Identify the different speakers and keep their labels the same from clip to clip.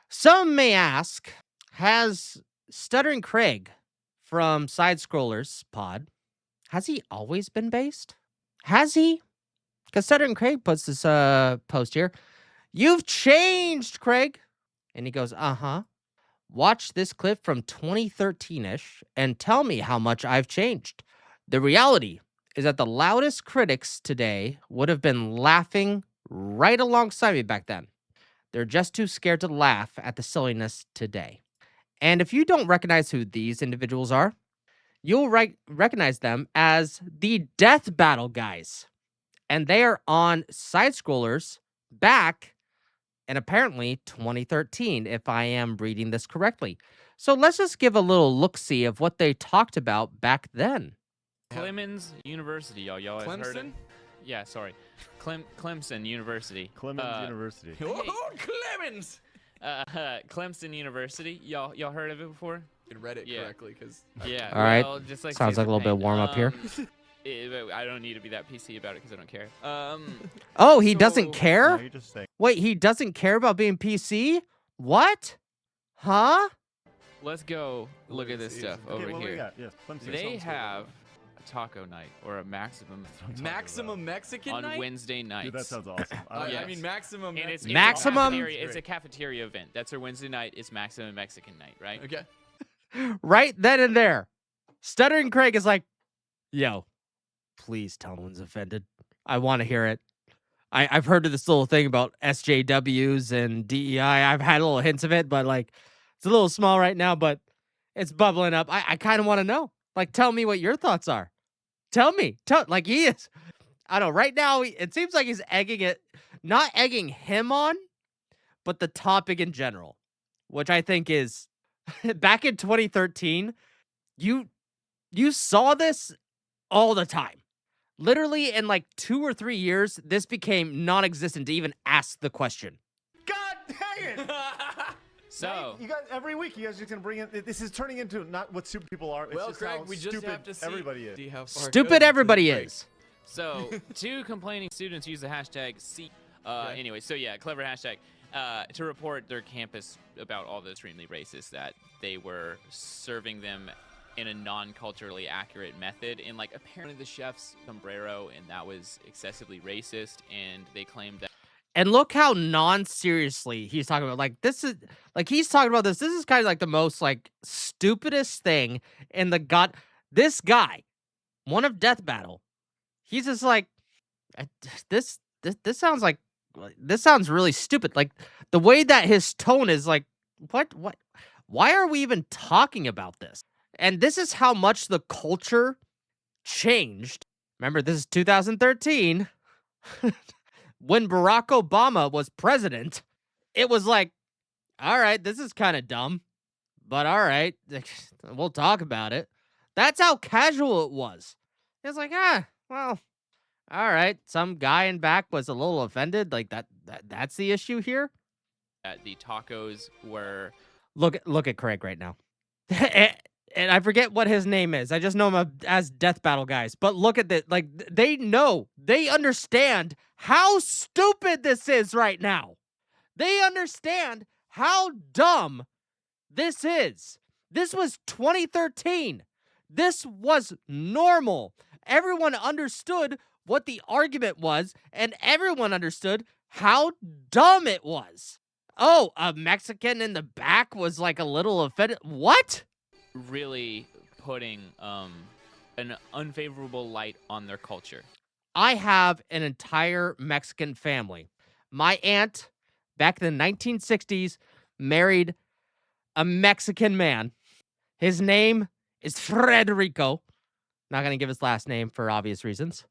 Speaker 1: Some may ask, has Stuttering Craig from Side Scrollers Pod, has he always been based? Has he? Because Stuttering Craig puts this post here. You've changed, Craig. And he goes, uh-huh. Watch this clip from 2013-ish and tell me how much I've changed. The reality is that the loudest critics today would have been laughing right alongside me back then. They're just too scared to laugh at the silliness today. And if you don't recognize who these individuals are, you'll recognize them as the Death Battle guys. And they are on Side Scrollers back in apparently 2013, if I am reading this correctly. So let's just give a little look-see of what they talked about back then.
Speaker 2: Clemens University, y'all have heard it? Yeah, sorry. Clemson University.
Speaker 3: Clemens University.
Speaker 4: Oh, Clemens!
Speaker 2: Clemson University. Y'all heard of it before?
Speaker 4: You can read it correctly, because...
Speaker 2: Yeah.
Speaker 1: All right.
Speaker 2: Well, just like
Speaker 1: sounds like a little bit warm up here.
Speaker 2: I don't need to be that PC about it because I don't care.
Speaker 1: Oh, he doesn't care?
Speaker 3: No, you're just saying.
Speaker 1: Wait, he doesn't care about being PC? What? Huh?
Speaker 2: Let's go look at this stuff over here.
Speaker 3: Yes, Clemson.
Speaker 2: They have a taco night or a maximum
Speaker 4: Mexican
Speaker 2: on
Speaker 4: night?
Speaker 2: Wednesday nights.
Speaker 3: Dude, that sounds awesome.
Speaker 4: I mean, maximum.
Speaker 2: And it's
Speaker 1: Maximum?
Speaker 2: It's a cafeteria event. That's their Wednesday night. It's maximum Mexican night, right?
Speaker 4: Okay.
Speaker 1: Right then and there. Stuttering Craig is like, yo, please tell no one's offended. I want to hear it. I've heard of this little thing about SJWs and DEI. I've had little hints of it, but like it's a little small right now, but it's bubbling up. I kind of want to know. Like, tell me what your thoughts are. Tell me. Like he is. I don't know. Right now, it seems like he's egging it, not egging him on, but the topic in general, which I think is back in 2013, you saw this all the time. Literally in like 2 or 3 years, this became non-existent to even ask the question.
Speaker 3: God dang it!
Speaker 2: So
Speaker 3: you guys, every week you guys are just gonna bring in. This is turning into not what stupid people are. It's
Speaker 4: Well,
Speaker 3: just
Speaker 4: Craig,
Speaker 3: how
Speaker 4: we just
Speaker 3: stupid
Speaker 4: have to see,
Speaker 3: everybody is.
Speaker 4: how far it
Speaker 1: Stupid
Speaker 4: goes
Speaker 1: everybody
Speaker 4: until the
Speaker 1: is.
Speaker 2: So, 2 complaining students use the hashtag C. Anyway, so yeah, clever hashtag to report their campus about all the extremely racist that they were serving them in a non-culturally accurate method. And like apparently the chef's sombrero, and that was excessively racist. And they claimed that.
Speaker 1: And look how non-seriously he's talking about. Like this is like he's talking about this. This is kind of like the most like stupidest thing in the god. This guy, one of Death Battle, he's just like this sounds like this sounds really stupid. Like the way that his tone is like what why are we even talking about this? And this is how much the culture changed. Remember, this is 2013. When Barack Obama was president, it was like, all right, this is kind of dumb, but all right, we'll talk about it. That's how casual it was. It's like, well, all right. Some guy in back was a little offended. Like that's the issue here.
Speaker 2: The tacos were.
Speaker 1: Look at Craig right now. And I forget what his name is. I just know him as Death Battle guys. But look at this. Like, they understand how stupid this is right now. They understand how dumb this is. This was 2013. This was normal. Everyone understood what the argument was, and everyone understood how dumb it was. Oh, a Mexican in the back was like a little offended. What?
Speaker 2: Really putting an unfavorable light on their culture.
Speaker 1: I have an entire Mexican family. My aunt, back in the 1960s, married a Mexican man. His name is Frederico. Not going to give his last name for obvious reasons.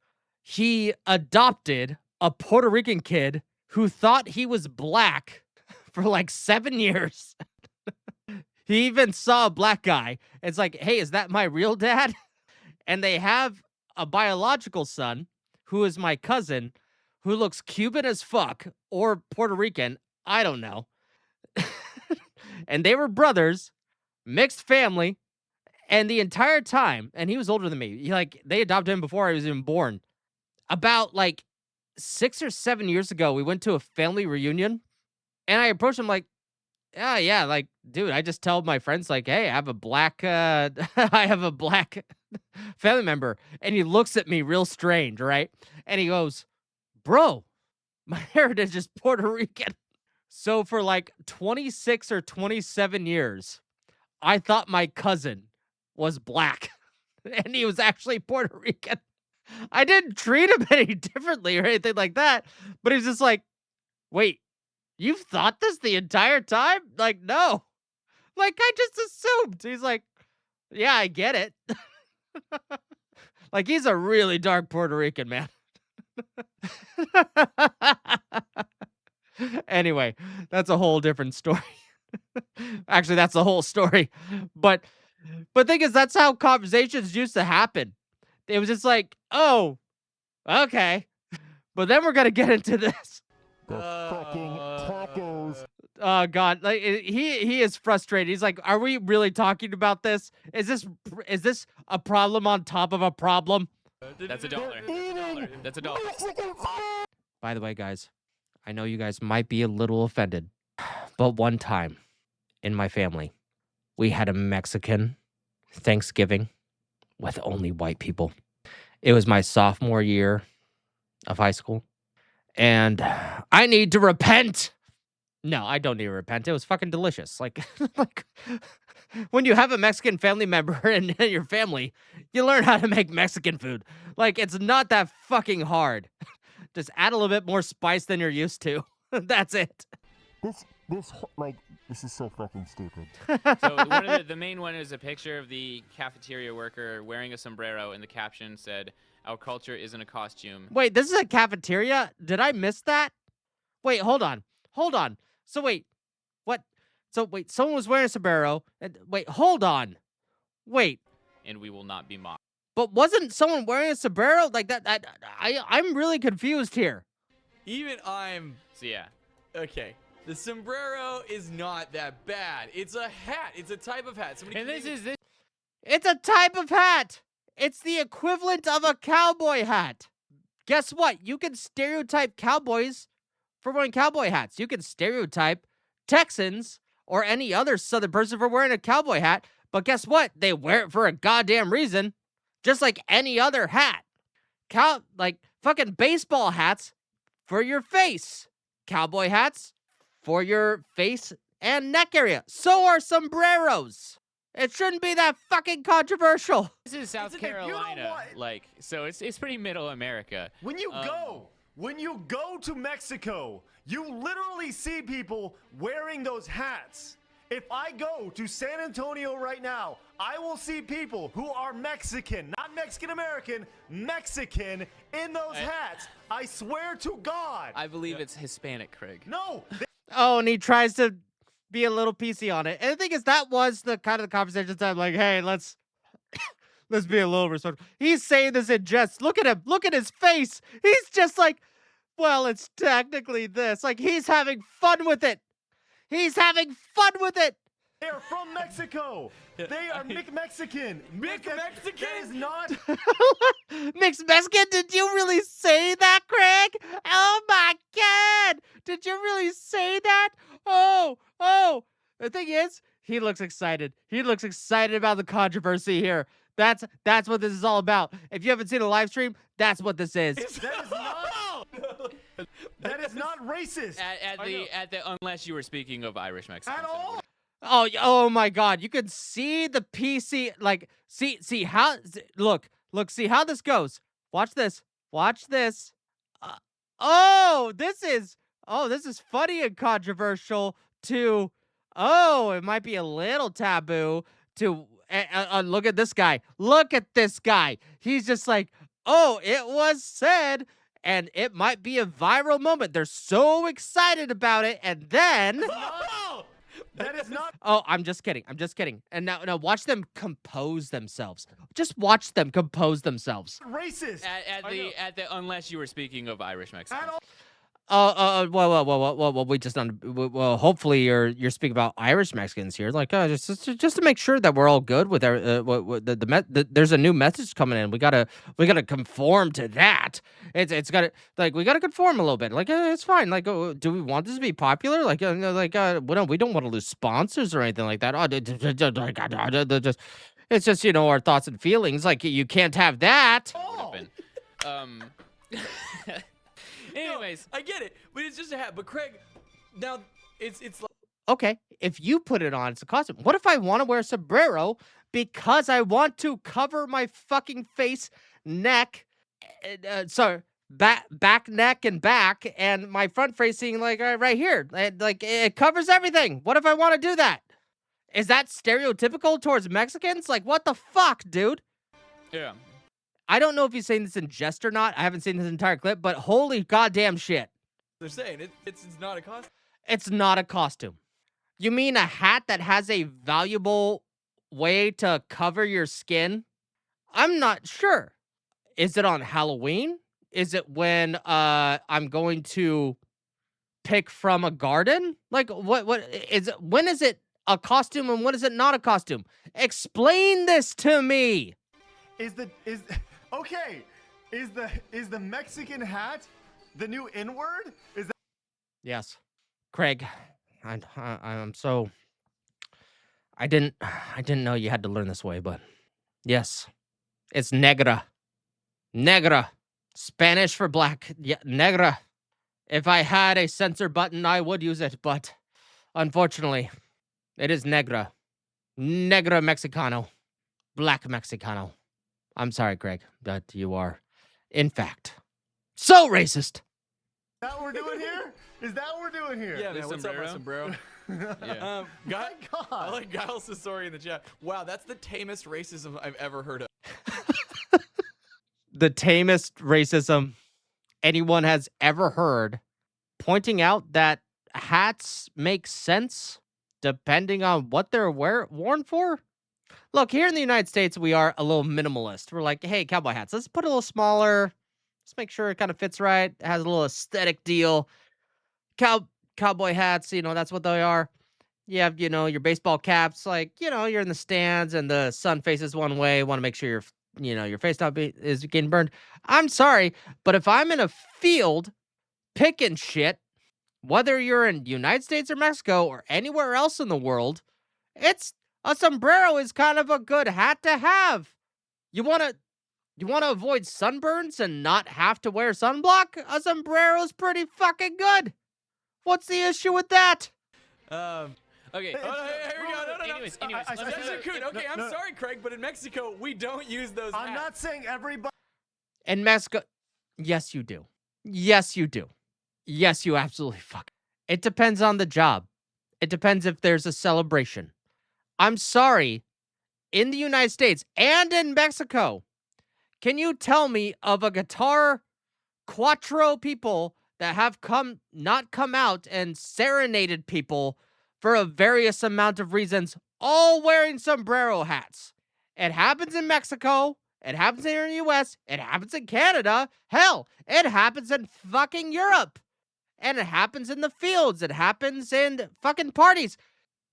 Speaker 1: He adopted a Puerto Rican kid who thought he was black for like 7 years. He even saw a black guy. It's like, hey, is that my real dad? And they have a biological son who is my cousin who looks Cuban as fuck or Puerto Rican. I don't know. And they were brothers, mixed family. And the entire time, and he was older than me. They adopted him before I was even born. About like 6 or 7 years ago, we went to a family reunion. And I approached him like, Yeah, like, dude, I just tell my friends, like, hey, I have a black, I have a black family member. And he looks at me real strange, right? And he goes, bro, my heritage is Puerto Rican. So for like 26 or 27 years, I thought my cousin was black and he was actually Puerto Rican. I didn't treat him any differently or anything like that, but he's just like, wait, you've thought this the entire time? Like, no. Like, I just assumed. He's like, yeah, I get it. Like, he's a really dark Puerto Rican, man. Anyway, that's a whole different story. Actually, that's the whole story. But thing is, that's how conversations used to happen. It was just like, oh, okay. But then we're gonna get into this.
Speaker 3: The fucking tacos.
Speaker 1: Oh God, like he is frustrated. He's like, "Are we really talking about this? Is this a problem on top of a problem?"
Speaker 2: That's $1. That's $1.
Speaker 1: By the way, guys, I know you guys might be a little offended, but one time in my family, we had a Mexican Thanksgiving with only white people. It was my sophomore year of high school, and I need to repent. No, I don't need to repent. It was fucking delicious. Like, like when you have a Mexican family member in your family, you learn how to make Mexican food. Like, it's not that fucking hard. Just add a little bit more spice than you're used to. That's it.
Speaker 3: This is so fucking stupid.
Speaker 2: So one of the main one is a picture of the cafeteria worker wearing a sombrero, and the caption said, "Our culture isn't a costume."
Speaker 1: Wait, this is a cafeteria? Did I miss that? Wait, hold on. So wait, what? So wait, someone was wearing a sombrero. And wait, hold on. Wait,
Speaker 2: And we will not be mocked.
Speaker 1: but wasn't someone wearing a sombrero like that? I'm really confused here.
Speaker 4: Even I'm
Speaker 2: So yeah.
Speaker 4: okay. The sombrero is not that bad. It's a hat. It's a type of hat. Somebody
Speaker 2: And
Speaker 4: can even-
Speaker 1: It's a type of hat. It's the equivalent of a cowboy hat. Guess what? You can stereotype cowboys for wearing cowboy hats. You can stereotype Texans or any other Southern person for wearing a cowboy hat. But guess what? They wear it for a goddamn reason. Just like any other hat. Like fucking baseball hats for your face. Cowboy hats for your face and neck area. So are sombreros. It shouldn't be that fucking controversial.
Speaker 2: This is South
Speaker 3: Listen, if you don't
Speaker 2: Carolina,
Speaker 3: want-
Speaker 2: like, so it's pretty middle America.
Speaker 3: When you go to Mexico, you literally see people wearing those hats. If I go to San Antonio right now, I will see people who are Mexican, not Mexican American, Mexican in those hats. I swear to God.
Speaker 2: I believe it's Hispanic, Craig.
Speaker 3: No.
Speaker 1: Oh, and he tries to be a little PC on it. And the thing is, that was the kind of the conversation time. Like, hey, let's be a little respectful. He's saying this in jest. Look at him. Look at his face. He's just like, well, it's technically this. Like, he's having fun with it. He's having fun with it.
Speaker 3: They are from Mexico. They are Mexican.
Speaker 4: Mexican?
Speaker 3: That is not.
Speaker 1: Mixed Mexican, did you really say that, Craig? Oh my God. Did you really say that? Oh. The thing is, he looks excited. He looks excited about the controversy here. That's what this is all about. If you haven't seen a live stream, that's what this is.
Speaker 3: That is not racist.
Speaker 2: At the unless you were speaking of Irish Mexicans.
Speaker 3: At all.
Speaker 1: Oh my God. You can see the PC, like, see how, look, see how this goes. Watch this. This is funny and controversial to, it might be a little taboo to, look at this guy. He's just like, it was said, and it might be a viral moment. They're so excited about it, and then...
Speaker 3: That is not.
Speaker 1: Oh, I'm just kidding. And now watch them compose themselves. Just watch them compose themselves.
Speaker 3: Racist.
Speaker 2: At the unless you were speaking of Irish Mexicans.
Speaker 3: At all.
Speaker 1: Well, we just well, hopefully you're speaking about Irish Mexicans here, like, just to make sure that we're all good with our, there's a new message coming in. We gotta conform to that. It's gotta, like, we gotta conform a little bit. Like, it's fine. Like, do we want this to be popular? Like, we don't want to lose sponsors or anything like that. Just it's just, our thoughts and feelings. Like, you can't have that.
Speaker 2: Anyways,
Speaker 4: I get it, but it's just a hat. But Craig, now it's like,
Speaker 1: Okay, if you put it on, it's a costume. What if I want to wear a sombrero because I want to cover my fucking face, neck, back, neck, and back, and my front facing, like, right here, like, it covers everything. What if I want to do that? Is that stereotypical towards Mexicans? Like, what the fuck, dude?
Speaker 2: yeah.
Speaker 1: I don't know if he's saying this in jest or not. I haven't seen this entire clip, but holy goddamn shit.
Speaker 4: they're saying, it's not a costume.
Speaker 1: It's not a costume. You mean a hat that has a valuable way to cover your skin? I'm not sure. Is it on Halloween? Is it when I'm going to pick from a garden? Like, what is it? When is it a costume and when is it not a costume? Explain this to me.
Speaker 3: Okay, is the Mexican hat the new N-word? Is that
Speaker 1: Yes, Craig. I'm so. I didn't know you had to learn this way, but yes, it's negra. Negra. Spanish for black. Yeah, negra. If I had a censor button, I would use it, but unfortunately, it is negra. Negra Mexicano. Black Mexicano. I'm sorry, Greg, that you are, in fact, so racist.
Speaker 3: Is that what we're doing here? Is that what we're doing here?
Speaker 4: Yeah, man. What's up, my sombrero?
Speaker 2: Yeah.
Speaker 4: Guy,
Speaker 3: God.
Speaker 4: I like Giles' story in the chat. Wow, that's the tamest racism I've ever heard of.
Speaker 1: The tamest racism anyone has ever heard, pointing out that hats make sense depending on what they're worn for. Look, here in the United States, we are a little minimalist. We're like, hey, cowboy hats, let's put it a little smaller. Let's make sure it kind of fits right. It has a little aesthetic deal. Cowboy hats, that's what they are. You have, your baseball caps, like, you're in the stands and the sun faces one way. Want to make sure your face top is getting burned. I'm sorry, but if I'm in a field picking shit, whether you're in the United States or Mexico or anywhere else in the world, a sombrero is kind of a good hat to have. You want to avoid sunburns and not have to wear sunblock? A sombrero is pretty fucking good. What's the issue with that?
Speaker 2: Okay.
Speaker 4: Oh, no, here we go. No.
Speaker 2: Anyways,
Speaker 4: Cesar Coon. Okay, I'm sorry, Craig, but in Mexico, we don't use those hats.
Speaker 3: I'm not saying everybody.
Speaker 1: In Mexico, yes, you do. Yes, you do. Yes, you absolutely fuck. It depends on the job. It depends if there's a celebration. I'm sorry, in the United States and in Mexico, can you tell me of a guitar cuatro people that have not come out and serenaded people for a various amount of reasons, all wearing sombrero hats? It happens in Mexico. It happens here in the US. It happens in Canada. Hell, it happens in fucking Europe. And it happens in the fields. It happens in fucking parties.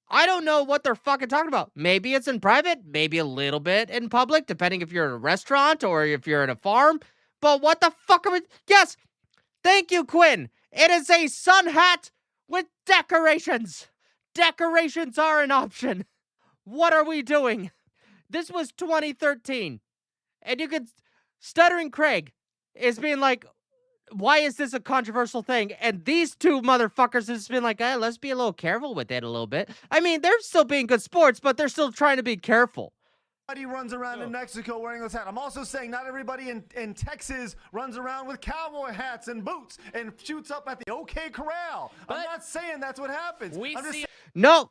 Speaker 1: I don't know what they're fucking talking about. Maybe it's in private, maybe a little bit in public, depending if you're in a restaurant or if you're in a farm. But what the fuck are we... Yes, thank you, Quinn. It is a sun hat with decorations. Decorations are an option. What are we doing? This was 2013. And you could... Stuttering Craig is being like, why is this a controversial thing? And these two motherfuckers has been like, let's be a little careful with it a little bit. I mean, they're still being good sports, but they're still trying to be careful.
Speaker 3: Everybody runs around in Mexico wearing those hats. I'm also saying not everybody in Texas runs around with cowboy hats and boots and shoots up at the OK Corral. I'm not saying that's what happens.
Speaker 1: No,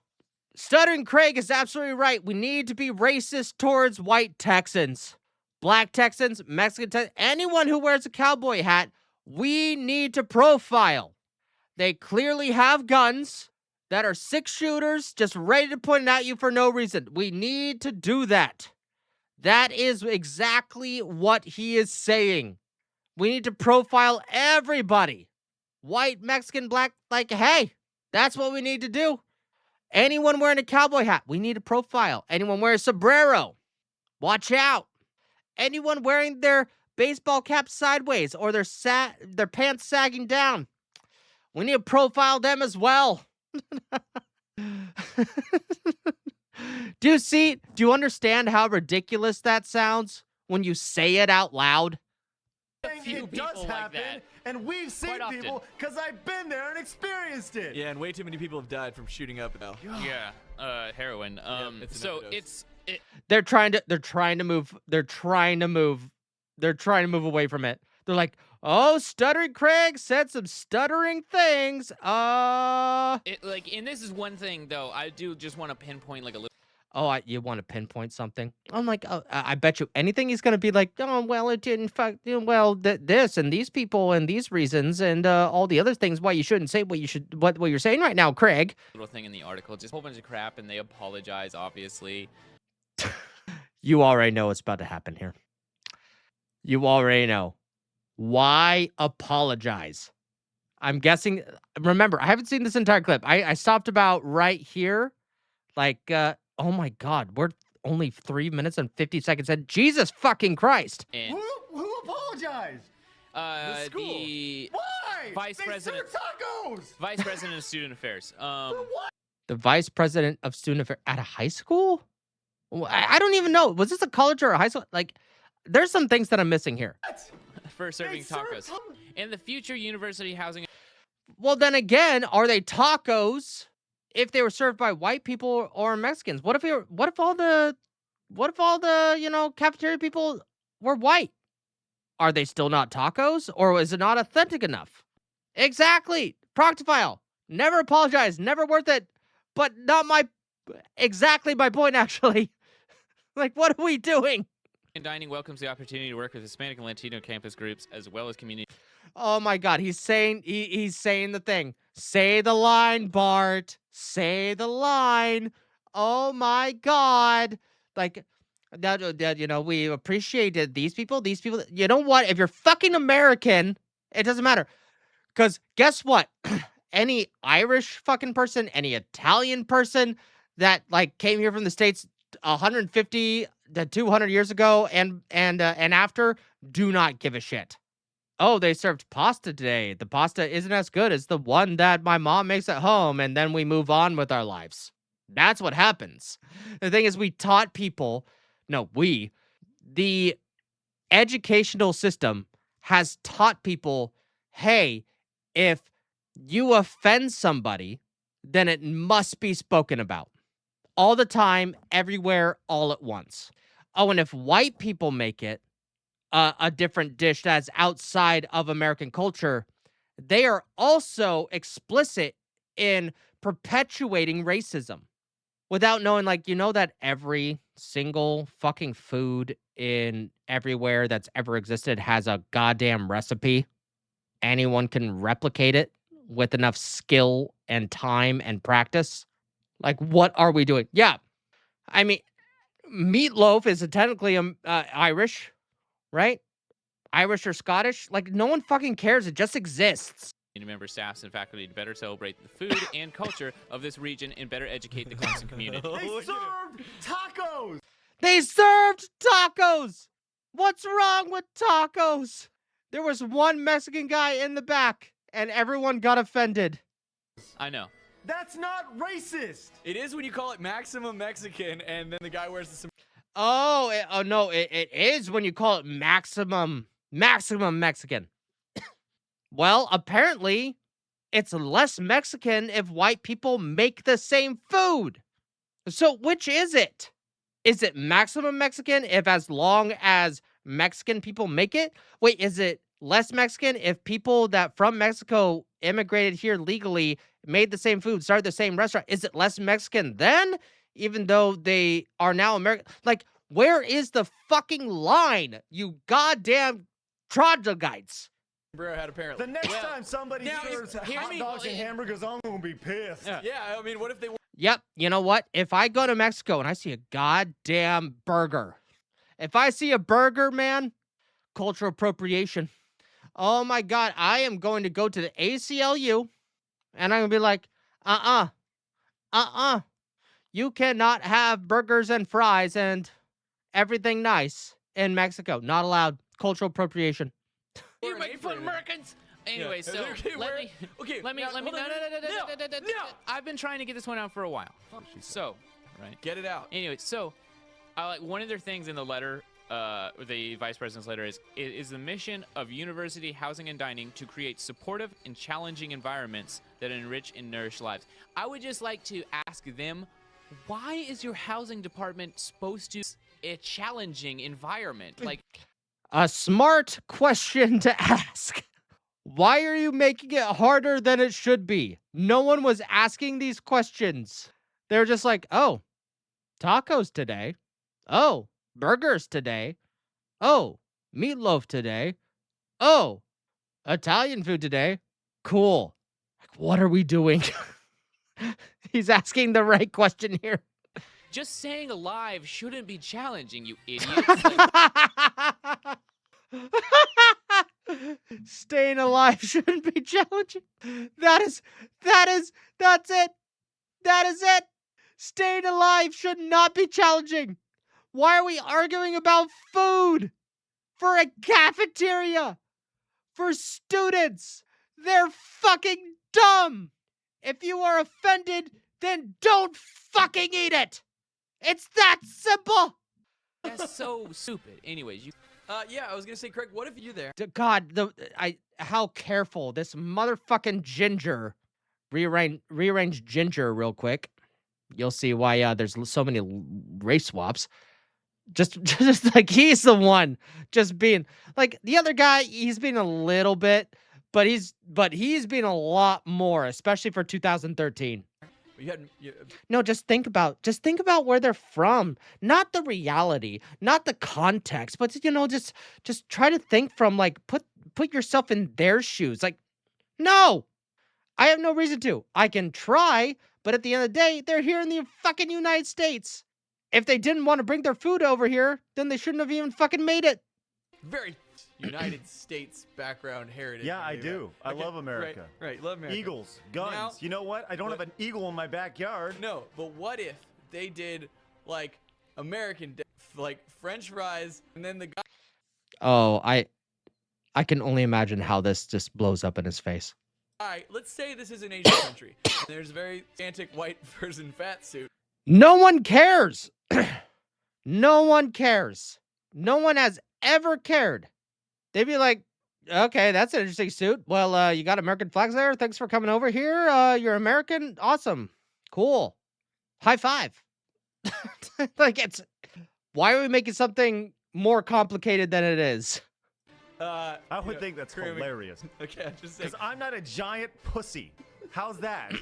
Speaker 1: Stuttering Craig is absolutely right. We need to be racist towards white Texans, black Texans, Mexican Texans, anyone who wears a cowboy hat. We need to profile. They clearly have guns that are 6-shooters just ready to point at you for no reason. We need to do that. That is exactly what he is saying. We need to profile everybody. white, Mexican, black, like, hey, that's what we need to do. Anyone wearing a cowboy hat, we need a profile. Anyone wearing a sombrero, watch out. Anyone wearing their baseball cap sideways or their pants sagging down, we need to profile them as well. Do you understand how ridiculous that sounds when you say it out loud?
Speaker 2: Few
Speaker 3: It does
Speaker 2: people like
Speaker 3: happen,
Speaker 2: that.
Speaker 3: and we've seen
Speaker 2: Quite
Speaker 3: people because I've been there and experienced it.
Speaker 4: Yeah, and way too many people have died from shooting up now.
Speaker 2: Yeah, heroin.
Speaker 4: it's an
Speaker 2: So
Speaker 4: overdose.
Speaker 1: They're trying to move away from it. They're like, oh, Stuttering Craig said some stuttering things.
Speaker 2: and this is one thing though. I do just want to pinpoint like a little.
Speaker 1: Oh, you want to pinpoint something? I'm like, oh, I bet you anything he's gonna be like, oh, well, it didn't fuck, well, this and these people and these reasons and all the other things why you shouldn't say what you're saying right now, Craig.
Speaker 2: Little thing in the article, just a whole bunch of crap, and they apologize, obviously.
Speaker 1: You already know what's about to happen here. You already know. Why apologize? I'm guessing. Remember, I haven't seen this entire clip. I stopped about right here. Like, oh my God, we're only 3 minutes and 50 seconds in. Jesus fucking Christ.
Speaker 2: And
Speaker 3: Who apologized?
Speaker 2: the
Speaker 3: school. Why?
Speaker 2: Vice
Speaker 3: They
Speaker 2: president-
Speaker 3: serve tacos.
Speaker 2: vice president of student affairs.
Speaker 1: The vice president of student affairs at a high school? I don't even know. Was this a college or a high school? Like, there's some things that I'm missing here.
Speaker 3: What?
Speaker 2: For serving
Speaker 3: serve
Speaker 2: tacos. And the future university housing.
Speaker 1: Well, then again, are they tacos if they were served by white people or Mexicans? What if all the cafeteria people were white? Are they still not tacos, or is it not authentic enough? Exactly. Proctofile. Never apologize. Never worth it. But not exactly my point, actually. Like, what are we doing?
Speaker 2: And dining welcomes the opportunity to work with Hispanic and Latino campus groups as well as community.
Speaker 1: Oh my God, he's saying the thing. Say the line, Bart. Say the line. Oh my God. Like, that we appreciated these people. You know what? If you're fucking American, it doesn't matter. Because guess what? Any Irish fucking person, any Italian person that like came here from the States 150 to 200 years ago and after, do not give a shit. Oh, they served pasta today. The pasta isn't as good as the one that my mom makes at home, and then we move on with our lives. That's what happens. The thing is, the educational system has taught people, hey, if you offend somebody, then it must be spoken about. All the time, everywhere, all at once. Oh, and if white people make it a different dish that's outside of American culture, they are also explicit in perpetuating racism without knowing, like, that every single fucking food in everywhere that's ever existed has a goddamn recipe. Anyone can replicate it with enough skill and time and practice. Like, what are we doing? Yeah. I mean, meatloaf is technically Irish, right? Irish or Scottish? Like, no one fucking cares. It just exists.
Speaker 2: Members, staffs, and faculty to better celebrate the food and culture of this region and better educate the Clemson community.
Speaker 3: They served tacos.
Speaker 1: They served tacos. What's wrong with tacos? There was one Mexican guy in the back, and everyone got offended.
Speaker 2: I know.
Speaker 3: That's not racist.
Speaker 4: It is when you call it maximum Mexican and then the guy wears the
Speaker 1: No, it is when you call it maximum Mexican. Well, apparently, it's less Mexican if white people make the same food. So which is it? Is it maximum Mexican if as long as Mexican people make it? Wait, is it less Mexican if people that from Mexico immigrated here legally made the same food, started the same restaurant? Is it less Mexican then, even though they are now American? Like, where is the fucking line, you goddamn troglodytes?
Speaker 4: Sombrero hat apparently.
Speaker 3: The next time somebody serves hot dogs and hamburgers, I'm gonna be pissed.
Speaker 4: Yeah, I mean, what if they?
Speaker 1: Yep, you know what? If I go to Mexico and I see a goddamn burger, if I see a burger, man, cultural appropriation. oh my God, I am going to go to the ACLU and I'm going to be like, uh-uh, uh-uh. You cannot have burgers and fries and everything nice in Mexico. Not allowed. Cultural appropriation.
Speaker 2: You make fun of Americans. Anyway,
Speaker 4: Yeah.
Speaker 2: so
Speaker 4: Okay,
Speaker 2: let me.
Speaker 4: now, hold on. No.
Speaker 2: I've been trying to get this one out for a while. So, right.
Speaker 4: Get it out.
Speaker 2: Anyway, so one of their things in the letter, the vice president's letter is the mission of university housing and dining to create supportive and challenging environments that enrich and nourish lives. I would just like to ask them, why is your housing department supposed to a challenging environment? Like,
Speaker 1: A smart question to ask. Why are you making it harder than it should be? No one was asking these questions. They're just like, oh, tacos today. Oh, burgers today. Oh, meatloaf today. Oh, Italian food today. Cool. Like, what are we doing? He's asking the right question here.
Speaker 2: just saying alive shouldn't be challenging, you idiots. Like,
Speaker 1: Staying alive shouldn't be challenging. That's it. That is it. Staying alive should not be challenging. Why are we arguing about food? For a cafeteria? For students? They're fucking dumb. If you are offended, then don't fucking eat it. It's that simple.
Speaker 2: that's so stupid. Anyways, you.
Speaker 4: Yeah, I was gonna say, Craig, what if you there?
Speaker 1: God, how careful this motherfucking ginger. Rearrange ginger real quick. You'll see why there's so many race swaps. Just like he's the one just being like the other guy. He's been a little bit, but he's been a lot more, especially for 2013. No, just think about where they're from, not the reality, not the context, but just try to think from like put yourself in their shoes. Like, no, I have no reason to. I can try, but at the end of the day, they're here in the fucking United States. If they didn't want to bring their food over here, then they shouldn't have even fucking made it.
Speaker 4: Very United States background heritage.
Speaker 3: Yeah, I do. I love America.
Speaker 4: Right, love America.
Speaker 3: Eagles, guns.
Speaker 4: Now-
Speaker 3: you know what? I don't have an eagle in my backyard.
Speaker 4: No, but what if they did like American, like French fries, and then the guy?
Speaker 1: Oh, I can only imagine how this just blows up in his face.
Speaker 4: All right, let's say this is an Asian country. There's a very gigantic white person fat suit.
Speaker 1: No one cares. No one cares. No one has ever cared. They'd be like, okay, that's an interesting suit. Well, you got American flags there. Thanks for coming over here. You're American. Awesome. Cool. High five. Like, why are we making something more complicated than it is?
Speaker 3: I would think that's hilarious.
Speaker 4: Okay, I'm just saying.
Speaker 3: Because I'm not a giant pussy. How's that?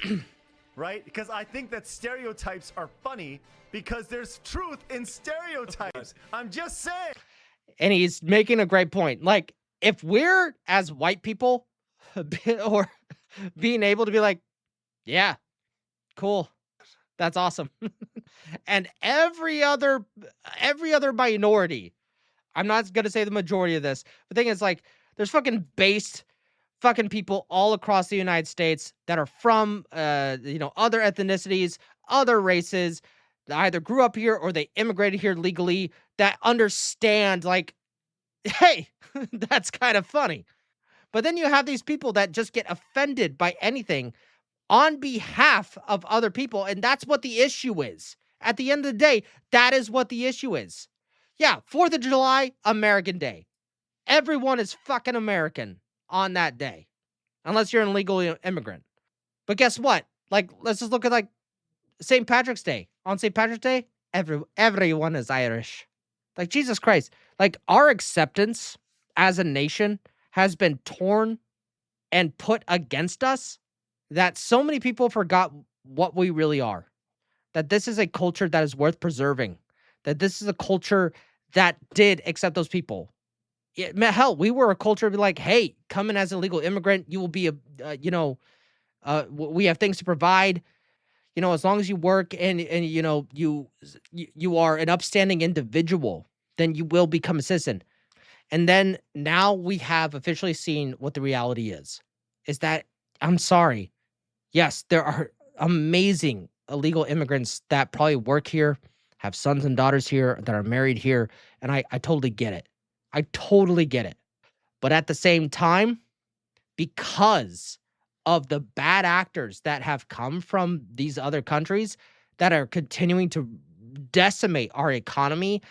Speaker 3: Right? Because I think that stereotypes are funny because there's truth in stereotypes. I'm just saying.
Speaker 1: And he's making a great point. Like, if we're, as white people, or being able to be like, yeah, cool, that's awesome. And every other minority, I'm not going to say the majority of this, but the thing is, like, there's fucking based fucking people all across the United States that are from, other ethnicities, other races, that either grew up here or they immigrated here legally, that understand, like, hey, that's kind of funny. But then you have these people that just get offended by anything on behalf of other people, and that's what the issue is. At the end of the day, that is what the issue is. Yeah, 4th of July, American Day. Everyone is fucking American on that day, unless you're an illegal immigrant. But guess what? Like, let's just look at, like, St. Patrick's Day. On St. Patrick's Day, everyone is Irish. Like, Jesus Christ. Like, our acceptance as a nation has been torn and put against us that so many people forgot what we really are. That this is a culture that is worth preserving. That this is a culture that did accept those people. Hell, we were a culture to be like, hey, come in as an illegal immigrant. You will be we have things to provide. As long as you work and you are an upstanding individual, then you will become a citizen. And then now we have officially seen what the reality is that, I'm sorry, yes, there are amazing illegal immigrants that probably work here, have sons and daughters here, that are married here, and I totally get it. I totally get it. But at the same time, because of the bad actors that have come from these other countries that are continuing to decimate our economy,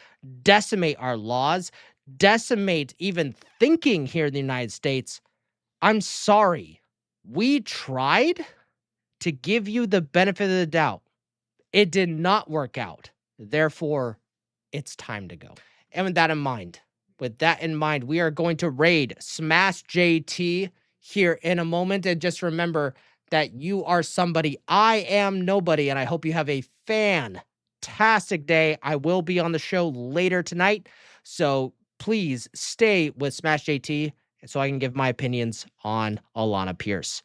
Speaker 1: decimate our laws, decimate even thinking here in the United States, I'm sorry. We tried to give you the benefit of the doubt. It did not work out. Therefore, it's time to go. And with that in mind, we are going to raid Smash JT here in a moment. And just remember that you are somebody. I am nobody. And I hope you have a fantastic day. I will be on the show later tonight. So please stay with Smash JT so I can give my opinions on Alana Pierce.